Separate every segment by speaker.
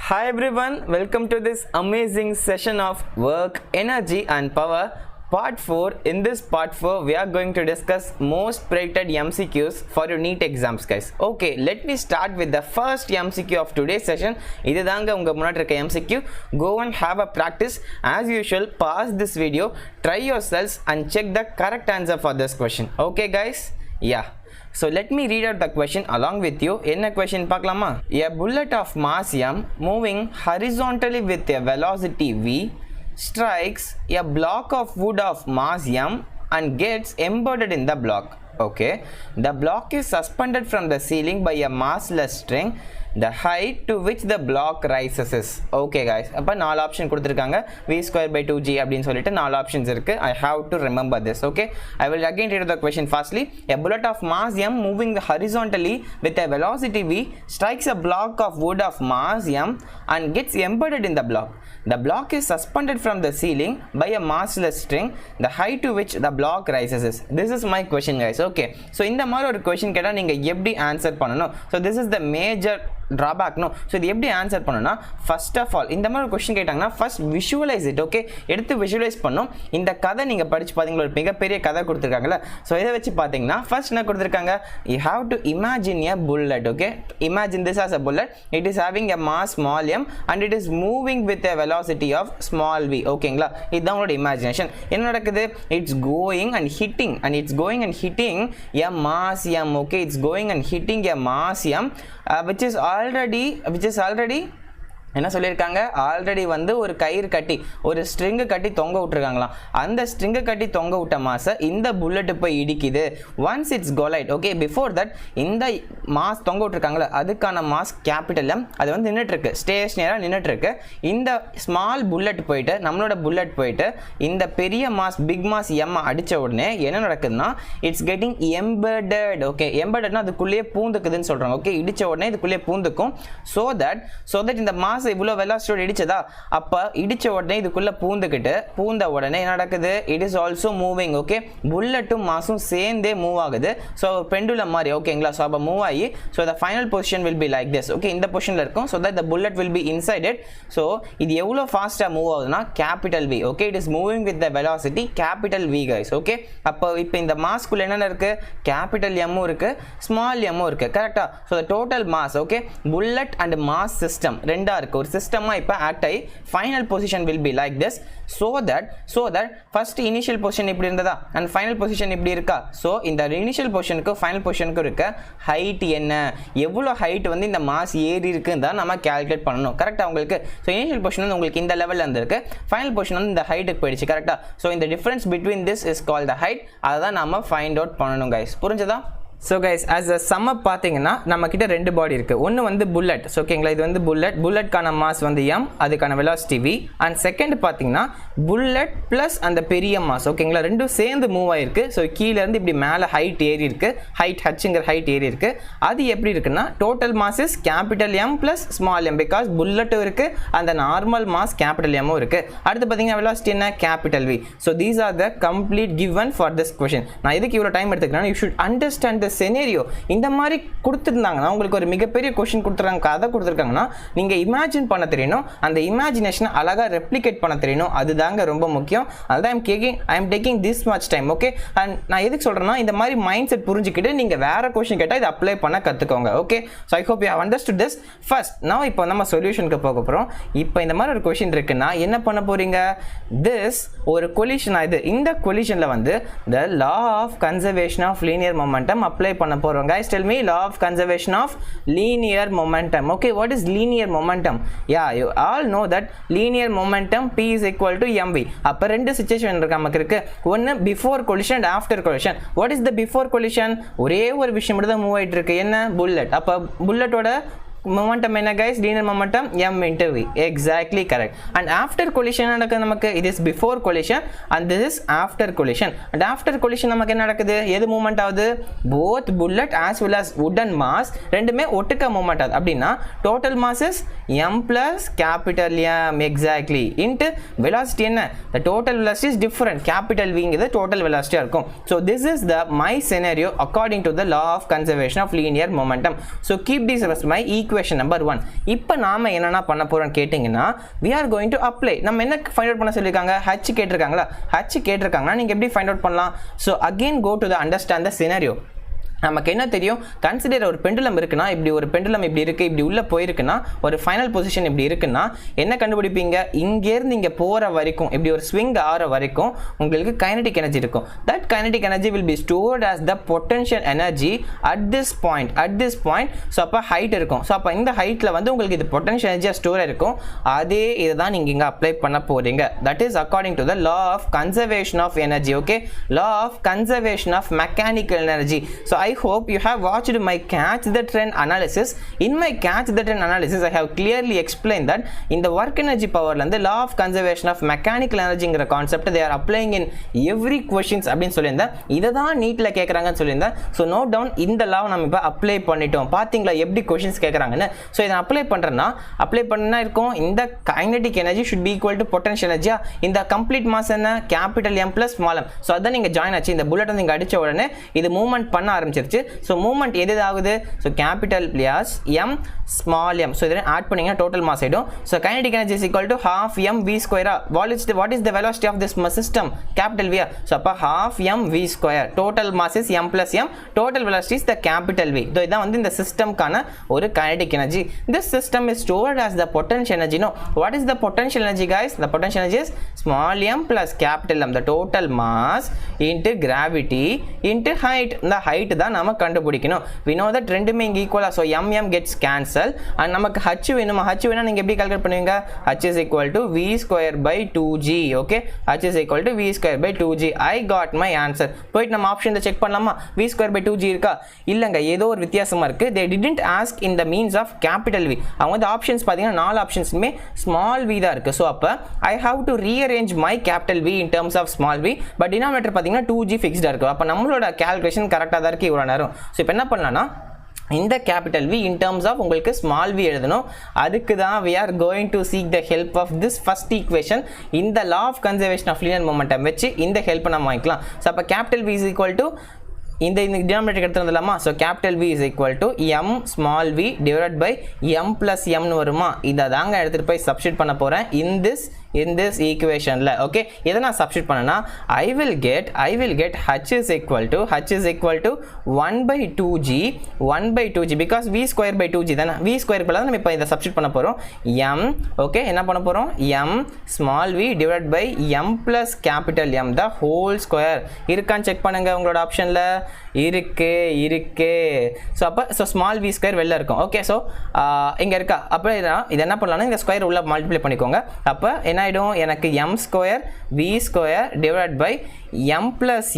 Speaker 1: Hi everyone, welcome to this amazing session of work, energy and power part 4. In this part 4 we are going to discuss most predicted MCQs for your NEET exams guys. Okay, let me start with the first MCQ of today's session. இதுதாங்க உங்க முன்னாடி இருக்க MCQ. Go and have a practice. As usual, pause this video, try yourselves and check the correct answer for this question. Okay guys? Yeah. So let me read out the question along with you. என்ன question பார்க்கலாமா? A bullet of mass m moving horizontally with a velocity v strikes a block of wood of mass m and gets embedded in the block. Okay, the block is suspended from the ceiling by a massless string. The height to which the block rises is. Okay guys, அப்ப நாலு option கொடுத்திருக்காங்க. v square by 2g அப்படினு சொல்லிட்டு நாலு options இருக்கு. I have to remember this. Okay, I will again read the question firstly. A bullet of mass m moving horizontally with a velocity v strikes a block of wood of mass m and gets embedded in the block. The block is suspended from the ceiling by a massless string. The height to which the block rises is. This is my question guys. Okay, so இந்த மாதிரி ஒரு question கேட்டா நீங்க எப்படி answer பண்ணணும்? So this is the major drawback. No, so இது எப்படி answer பண்ணனும்னா first of all இந்த மாதிரி ஒரு क्वेश्चन கேட்டாங்கன்னா first visualize it. Okay, எடுத்து visualize பண்ணனும். இந்த கதை நீங்க படிச்சு பாத்தீங்களா, ஒரு மிகப்பெரிய கதை கொடுத்திருக்காங்கல. சோ இத வச்சு பாத்தீங்கன்னா first என்ன கொடுத்திருக்காங்க, you have to imagine a bullet. Okay, imagine this as a bullet. It is having a mass small m and it is moving with a velocity of small v. ஓகேங்களா, இதுதான் உங்களோட imagination. என்ன நடக்குது, it's going and hitting a mass m. Okay, it's going and hitting a mass m which is already என்ன சொல்லிருக்காங்க, already வந்து ஒரு கயிறு கட்டி ஒரு ஸ்ட்ரிங் கட்டி தொங்க விட்டுருக்காங்களாம். அந்த ஸ்ட்ரிங் கட்டி தொங்க விட்ட மாஸை இந்த புல்லட் போய் இடிக்குது. Once it's collide. Okay, before that இந்த மாஸ் தொங்க விட்டுருக்காங்களா அதுக்கான மாஸ் கேபிட்டல் எம், அது வந்து நின்றுட்டு இருக்கு, ஸ்டேஷனரியாக நின்றுட்டு இருக்கு. இந்த ஸ்மால் புல்லட் போயிட்டு நம்மளோட புல்லட் போயிட்டு இந்த பெரிய மாஸ் பிக் மாஸ் எம் அடித்த உடனே என்ன நடக்குதுன்னா இட்ஸ் கெட்டிங் எம்பெடட். ஓகே, எம்பெடட்னா அதுக்குள்ளேயே பூந்துக்குதுன்னு சொல்கிறாங்க. ஓகே, இடித்த உடனே இதுக்குள்ளேயே பூந்துக்கும். ஸோ தட் இந்த மாஸ் இவ்வளவு வெலாசிட்டியோட இடிச்சதா, அப்ப இடிச்ச உடனே இதுக்குள்ள பூந்த உடனே என்ன நடக்குது, it is also moving. Okay, புல்லட்டும் மாஸும் சேர்ந்தே மூவ் ஆகுது. ஸோ பெண்டுலம் மாதிரி. ஓகேங்களா, ஸோ அப்போ மூவ் ஆகி so the final position will be like this. Okay, இந்த பொசிஷன்ல இருக்கும். So that the bullet will be inside it. So இது எவ்வளோ ஃபாஸ்டா மூவ் ஆகுதுன்னா capital V. Okay, it is moving with the velocity capital V guys. Okay, அப்போ இப்போ இந்த மாஸ்க்குள்ள என்னென்ன இருக்கு, கேபிட்டல் எம்மும் இருக்கு, ஸ்மால் எம்மும் இருக்கு. கரெக்டா? So the total mass, okay, bullet and mass system ரெண்டா இருக்கு. ஒரு சிஸ்டமா இப்ப ஆக்ட் ஆகி final position will be like this. so that first initial position இப்படி இருந்ததா and final position இப்படி இருக்கா. so இந்த initial positionக்கு final positionக்கு இருக்க height என்ன, எவ்வளவு height வந்து இந்த மாஸ் ஏறி இருக்குன்னு தான் நம்ம கால்குலேட் பண்ணணும். கரெக்ட்டா? உங்களுக்கு so initial position வந்து உங்களுக்கு இந்த லெவல்ல இருந்திருக்கு, final position வந்து இந்த ஹைட்டுக்கு போயிடுச்சு. கரெக்ட்டா? so இந்த difference between this is called the height. அத தான் நாம find out பண்ணனும் guys. புரிஞ்சதா? So guys, as a sum up பார்த்தீங்கன்னா நம்ம கிட்ட ரெண்டு பாடி இருக்கு. ஒன்று வந்து புல்லட். ஸோ ஓகேங்களா, இது வந்து புல்லட்கான மாஸ் வந்து எம், அதுக்கான வெலாசிட்டி வி. அண்ட் செகண்ட் பார்த்தீங்கன்னா புல்லட் பிளஸ் அந்த பெரிய மாஸ். ஓகேங்களா, ரெண்டும் சேர்ந்து மூவ் ஆயிருக்கு. ஸோ கீழே இருந்து இப்படி மேலே ஹைட் ஏறி இருக்கு, ஹைட் ஹச்சுங்கிற ஹைட் ஏறி இருக்கு. அது எப்படி இருக்குன்னா total mass is capital M plus small M, because புல்லட்டும் இருக்கு அந்த நார்மல் மாஸ் கேபிட்டல் எம்மும் இருக்கு. அடுத்து பார்த்தீங்கன்னா வெலாசிட்டி என்ன, capital V. So these are the complete given for this question. நான் எதுக்கு இவ்வளோ டைம் எடுத்துக்கிறேன், யூ ஷுட் அண்டர்ஸ்டாண்ட் செனரியோ. இந்த மாதிரி கொடுத்துருந்தாங்கன்னா உங்களுக்கு ஒரு மிகப்பெரிய கொஸ்டின் கொடுத்துறாங்க, கதை கொடுத்துருக்காங்கன்னா நீங்க இமேஜின் பண்ண தெரியணும், அந்த இமேஜினேஷனை அழகா ரெப்ளிகேட் பண்ண தெரியணும். அதுதாங்க ரொம்ப முக்கியம். அதுதான் I am taking this much time. Okay, and நான் எதுக்கு சொல்றேன்னா இந்த மாதிரி மைண்ட் செட் புரிஞ்சுக்கிட்டு நீங்க வேற கொஸ்டின் கேட்டா இதை அப்ளை பண்ண கத்துக்கோங்க. Okay, so I hope you have understood this. First நான் இப்போ நம்ம சொல்யூஷனுக்கு போக போகிறோம். இப்போ இந்த மாதிரி ஒரு கொஸ்டின் இருக்குன்னா என்ன பண்ண போறீங்க, திஸ் ஒரு கொலிஷன். இது இந்த கொலிஷன்ல வந்து the law of conservation of linear momentum apply பண்ண போறோம். guys, tell me law of conservation of linear momentum. Okay, what is linear momentum? Yeah, you all know that linear momentum p is equal to mv. அப்ப ரெண்டு situation இருக்கு நமக்கு இருக்கு. ஒன்னு before collision and after collision. What is the before collision? ஒரே ஒரு விஷயம் மட்டும் தான் மூவ் ஆயிட்டு இருக்கு, என்ன, புல்லட். அப்ப புல்லட்டோட momentum என்ன guys, linear momentum m into v. Exactly correct. And after collision நடக்குது நமக்கு, it is before collision and this is after collision. And after collision நமக்கு என்ன நடக்குது, எது மூவ்மெண்ட் ஆகுது, both bullet as well as wooden mass ரெண்டுமே ஒட்டுக்க movement ஆகுது. அப்படின்னா total mass is m plus capital M. Exactly. into velocity என்ன, the total velocity is different, capital V ங்கிறது total velocity இருக்கும். So this is the my scenario according to the law of conservation of linear momentum. So keep this as my equation equation number 1. இப்போ நாம என்னன்னா பண்ண போறோம்னு கேட்டிங்கன்னா we are going to apply. நம்ம என்ன find out பண்ண சொல்லிருக்காங்க? h கேட்டிருக்காங்களா? h கேட்டிருக்காங்கன்னா நீங்க எப்படி find out பண்ணலாம்? So again go to the understand the scenario. நமக்கு என்ன தெரியும், கன்சிடர் ஒரு பெண்டுலம் இருக்குன்னா, இப்படி ஒரு பெண்டுலம் இப்படி இருக்குது, இப்படி உள்ளே போயிருக்குன்னா, ஒரு ஃபைனல் பொசிஷன் இப்படி இருக்குன்னா என்ன கண்டுபிடிப்பீங்க? இங்கேருந்து இங்கே போகிற வரைக்கும், இப்படி ஒரு ஸ்விங் ஆகிற வரைக்கும் உங்களுக்கு கைனடிக் எனர்ஜி இருக்கும். That kinetic energy will be stored as the potential energy at this point. So அப்போ ஹைட் இருக்கும். ஸோ அப்போ இந்த ஹைட்டில் வந்து உங்களுக்கு இது பொட்டன்ஷியல் எனர்ஜியாக ஸ்டோர் இருக்கும். அதே இதை தான் நீங்கள் இங்கே அப்ளை பண்ண போகிறீங்க. That is according to the law of conservation of energy. Okay, law of conservation of mechanical energy. So I hope you have watched my catch the trend analysis. In my catch the trend analysis, I have clearly explained that in the work energy power and the law of conservation of mechanical energy ங்கிற concept they are applying in every questions அப்படினு சொல்லியிருந்தேன். இத தான் நீட்ல கேக்குறாங்கன்னு சொல்லியிருந்தேன். So note down, இந்த law நம்ம இப்ப apply பண்ணிட்டோம். பாத்தீங்களா எப்படி questions கேக்குறாங்கன்னு? So இத அப்ளை பண்ணா இருக்கும், இந்த kinetic energy should be equal to potential energy. இந்த complete mass என்ன? capital M plus small m. So அத நீங்க ஜாயின் ஆச்சு, இந்த புல்லட் நீங்க அடிச்ச உடனே இது மூவ்மெண்ட் பண்ண ஆரம்பிச்சு. So movement எது ஆகுது? So capital plus m small m. So இதை ஆட் பண்ணீங்கன்னா total mass ஆயிடும். So kinetic energy is equal to half m v square. What is the velocity of this system? Capital V. So அப்ப half m v square. Total mass is m plus m. Total velocity is the capital V. So இதான் வந்து இந்த சிஸ்டம்கான ஒரு kinetic energy. This system is stored as the potential energy. No, what is the potential energy, guys? The potential energy is small m plus capital M. The total mass into gravity into height. The height தான் நாம கண்டுபிடிக்கணும். We know that ரெண்டுமே இங்க ஈக்குவலா. So m gets cancel and நமக்கு h வேணுமா? h வேணா நீங்க எப்படி கால்குலேட் பண்ணுவீங்க? h is equal to v square by 2g. okay, h is equal to v square by 2g. I got my answer. போய்ட்டு நம்ம ஆப்ஷன்ல செக் பண்ணலாமா? v square by 2g இருக்கா? இல்லங்க, ஏதோ ஒரு வித்தியாசமா இருக்கு. They didn't ask in the means of capital V. அவங்க வந்து ஆப்ஷன்ஸ் பாத்தீங்கன்னா நாலு ஆப்ஷன்ஸ்மே small v தான் இருக்கு. So அப்ப I have to rearrange my capital V in terms of small v, but denominator பாத்தீங்கன்னா 2g fixed இருக்கு. அப்ப நம்மளோட calculation கரெக்ட்டா தான் இருக்கு இவ்வளவு நேரம். So இப்போ என்ன பண்ணலாம்னா இந்த capital V in terms of உங்களுக்கு small v எழுதணும். அதுக்கு தான் we are going to seek the help of this first equation. இந்த law of conservation of linear momentum வச்சு இந்த help நம்ம வாங்கிக்கலாம். So அப்ப capital V is equal to இந்த denominator எடுத்துறலாமா? So capital V is equal to m small v divided by m plus m னு வருமா? இத தாங்க எடுத்துட்டு போய் சப்ஸ்டிட்யூட் பண்ண போறேன் in this equation ல. ஓகே, இத நான் சப்ஸ்டிட்யூட் பண்ணனா I will get h is equal to 1 by 2g because v square by 2g தான. v square பதிலா நம்ம இப்ப இத சப்ஸ்டிட்யூட் பண்ண போறோம். m, ஓகே, என்ன பண்ண போறோம்? m small v divided by m plus capital M the whole square. இருக்கான்னு செக் பண்ணுங்க உங்களோட ஆப்ஷன்ல. இருக்கு. சோ அப்ப small v square வெளில இருக்கும். ஓகே, சோ இங்க இருக்கா? அப்ப இத என்ன பண்ணலாம்னா இந்த ஸ்கொயர் உள்ள மல்டிப்ளை பண்ணிக்கோங்க. அப்ப என்ன ஆயிடும்? எனக்கு m square v square divided by m plus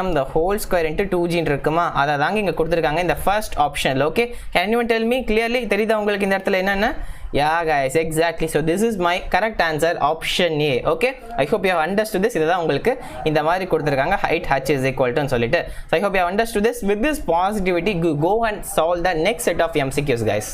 Speaker 1: m the whole square into 2g இருக்குமா? அத தாங்க இங்க கொடுத்திருக்காங்க இந்த ஃபர்ஸ்ட் ஆப்ஷன்ல. Okay, can you tell me clearly? தெரியுதா உங்களுக்கு இந்த இடத்துல என்னன்னா? Yeah guys, exactly. So this is my correct answer, option A. Okay, I hope you have understood this. இதுதான் உங்களுக்கு இந்த மாதிரி கொடுத்திருக்காங்க height h is equal to ன்னு சொல்லிட்டு. So I hope you have understood this. With this positivity, go and solve the next set of MCQs, guys.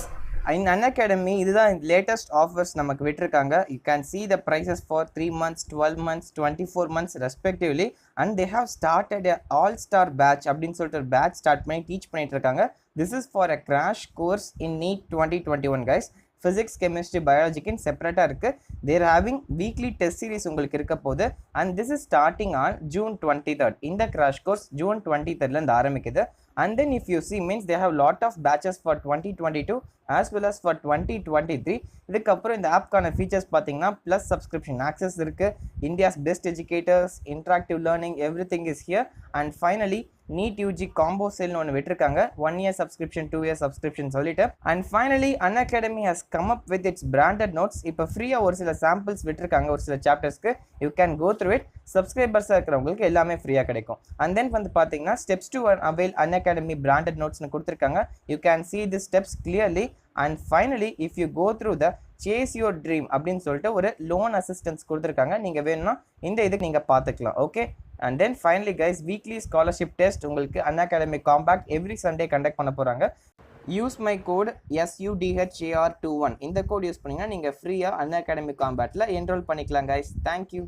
Speaker 1: In Unacademy, இதுதான் latest offers நமக்கு விட்டிருக்காங்க. You can see the prices for 3 months, 12 months, 24 months respectively, and they have started a all-star batch அப்படின்னு சொல்லிட்டு ஒரு batch start பண்ணி teach பண்ணிட்டு இருக்காங்க. This is for a crash course in Neet 2021, guys. Physics, chemistry, biology க்கு செப்பரேட்டா இருக்கு. They are having weekly test series உங்களுக்கு இருக்க போகுது, and this is starting on June 23rd. இந்த crash course June 23rd ல இருந்து ஆரம்பிக்குது. And then if you see, means they have lot of batches for 2022 as well as for 2023. இதுக்கு அப்புறம் இந்த ஆப்கான ஃபீச்சர்ஸ் பாத்தீங்கன்னா plus subscription access இருக்கு, India's best educators, interactive learning, everything is here. And finally Neet UG combo sale னு ஒன்னு விட்டிருக்காங்க. 1 year subscription, 2 year subscription சொல்லிட்டு. And finally Unacademy has come up with its branded notes. இப்ப ஃப்ரீயா ஒரு சில samples விட்டிருக்காங்க ஒரு சில chaptersக்கு. You can go through it. Subscribers இருக்கிறவங்களுக்கு எல்லாமே ஃப்ரீயா கிடைக்கும். And then வந்து பாத்தீங்கன்னா steps to avail Unacademy branded notes னு கொடுத்திருக்காங்க. You can see the steps clearly. And finally, if you go through the chase your dream அப்படின்னு சொல்லிட்டு ஒரு loan assistance கொடுத்திருக்காங்க. நீங்க வேணும்னா இந்த இதுக்கு நீங்க பாத்துக்கலாம். Okay, and then finally guys, weekly scholarship test உங்களுக்கு Unacademy Compact every Sunday conduct பண்ண போறாங்க. use my code SUDHAR21. இந்த கோட் யூஸ் பண்ணீங்கன்னா நீங்க ஃப்ரீயா Unacademy Compactல enroll பண்ணிக்கலாம் guys. Thank you.